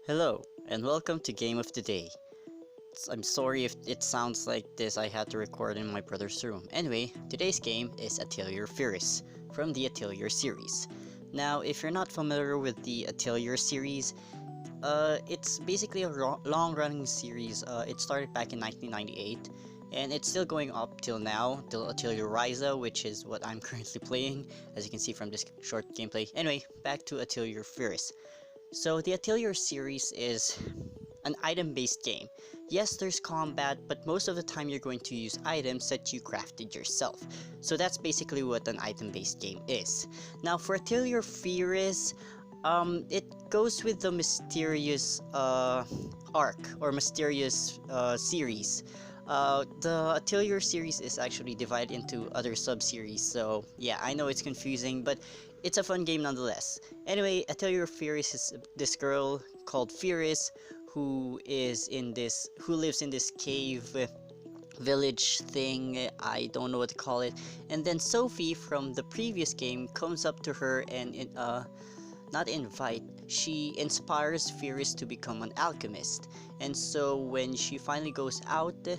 Hello, and welcome to Game of the Day. I'm sorry if it sounds like this, I had to record in my brother's room. Anyway, today's game is Atelier Firis from the Atelier series. Now, if you're not familiar with the Atelier series, it's basically a long-running series. It started back in 1998, and it's still going up till now, till Atelier Ryza, which is what I'm currently playing, as you can see from this short gameplay. Anyway, back to Atelier Firis. So the Atelier series is an item-based game. Yes, there's combat, but most of the time you're going to use items that you crafted yourself. So that's basically what an item-based game is. Now for Atelier Firis, it goes with the mysterious arc or mysterious series. The Atelier series is actually divided into other sub-series, so yeah, I know it's confusing, but it's a fun game nonetheless. Anyway, Atelier Firis is this girl called Firis who lives in this cave village thing. I don't know what to call it. And then Sophie from the previous game comes up to her and she inspires Firis to become an alchemist. And so when she finally goes out, the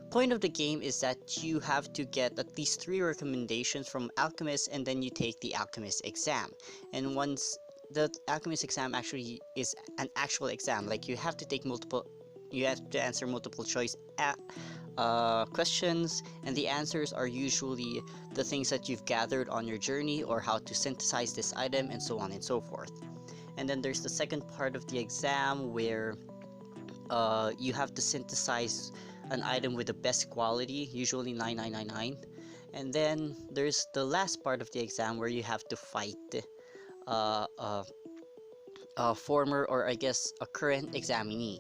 point of the game is that you have to get at least 3 recommendations from alchemists, and then you take the alchemist exam. And once the alchemist exam actually is an actual exam, like you have to answer multiple choice questions, and the answers are usually the things that you've gathered on your journey or how to synthesize this item and so on and so forth. And then there's the second part of the exam where you have to synthesize an item with the best quality, usually 9999. And then there's the last part of the exam where you have to fight a former, or I guess a current examinee.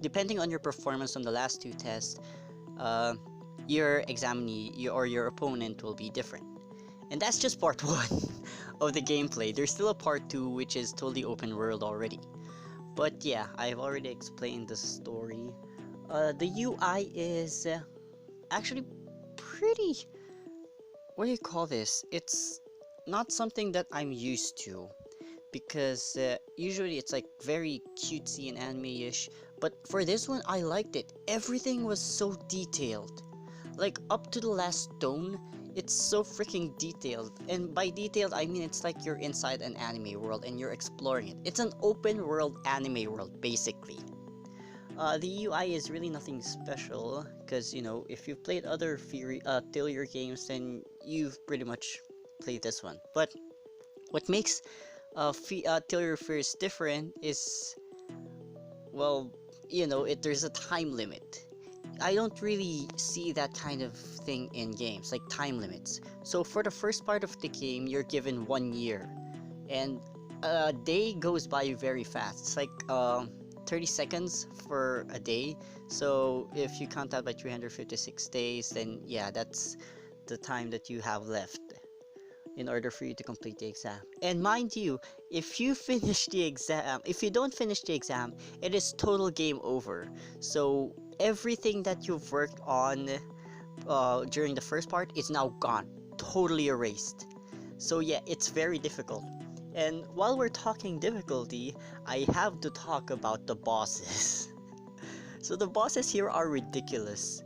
Depending on your performance on the last 2 tests, your examinee or your opponent will be different. And that's just part 1 of the gameplay. There's still a part 2 which is totally open world already. But yeah, I've already explained the story. The UI is actually pretty... what do you call this? It's not something that I'm used to, because usually it's like very cutesy and anime-ish, but for this one I liked it. Everything was so detailed, like up to the last stone. It's so freaking detailed, and by detailed I mean it's like you're inside an anime world and you're exploring it. It's an open world anime world basically. The UI is really nothing special, because you know, if you've played other Atelier games, then you've pretty much played this one. But what makes Atelier Firis different is, well, you know, there's a time limit. I don't really see that kind of thing in games, like time limits. So for the first part of the game, you're given 1 year, and a day goes by very fast. It's like 30 seconds for a day. So if you count that by 356 days, then yeah, that's the time that you have left in order for you to complete the exam. And mind you, if you finish the exam, if you don't finish the exam, it is total game over. So everything that you've worked on during the first part is now gone, totally erased. So yeah, it's very difficult. And while we're talking difficulty, I have to talk about the bosses. So the bosses here are ridiculous.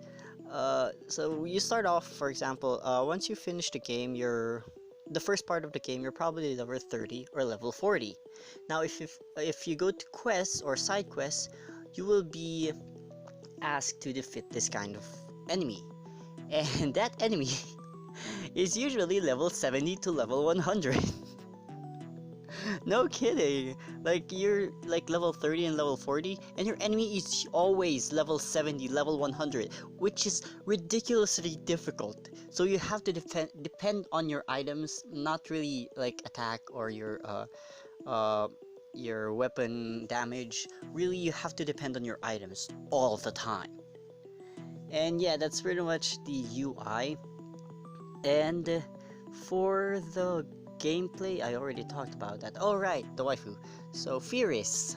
So you start off, for example, once you finish the game, the first part of the game, you're probably level 30 or level 40. Now if you go to quests or side quests, you will be asked to defeat this kind of enemy. And that enemy is usually level 70 to level 100. No kidding. Like, you're like level 30 and level 40, and your enemy is always level 70, level 100, which is ridiculously difficult. So you have to depend on your items, not really like attack or your weapon damage. Really, you have to depend on your items all the time. And yeah, that's pretty much the UI. And for the gameplay, I already talked about that. Oh right, the waifu. So Firis,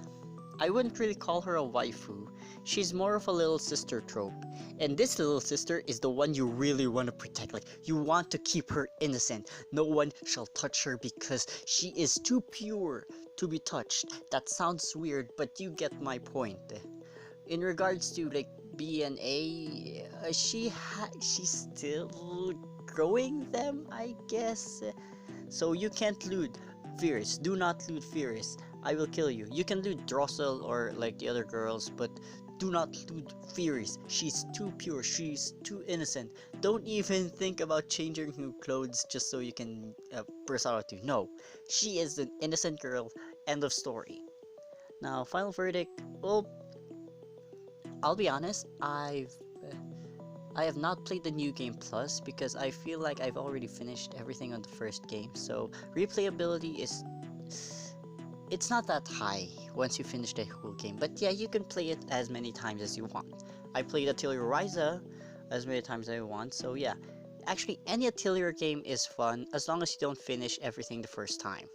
I wouldn't really call her a waifu. She's more of a little sister trope. And this little sister is the one you really want to protect. Like, you want to keep her innocent. No one shall touch her because she is too pure to be touched. That sounds weird, but you get my point. In regards to like B and A, she's still growing them, I guess. So you can't loot Firis. Do not loot Firis. I will kill you. You can loot Drossel or like the other girls, but do not loot Firis. She's too pure. She's too innocent. Don't even think about changing her clothes just so you can personality. No, she is an innocent girl. End of story. Now, final verdict. Well, I'll be honest. I have not played the new game plus because I feel like I've already finished everything on the first game. So replayability is, it's not that high once you finish the whole game. But yeah, you can play it as many times as you want. I played Atelier Ryza as many times as I want. So yeah, actually any Atelier game is fun as long as you don't finish everything the first time.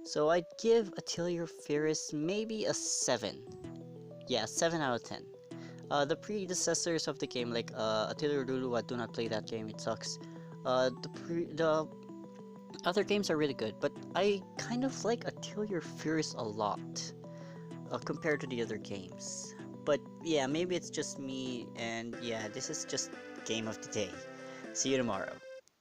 So I'd give Atelier Firis maybe a 7. Yeah, 7 out of 10. The predecessors of the game, like Atelier Lulu, I do not play that game, it sucks. The other games are really good, but I kind of like Atelier Firis a lot compared to the other games. But yeah, maybe it's just me, and yeah, this is just game of the day. See you tomorrow.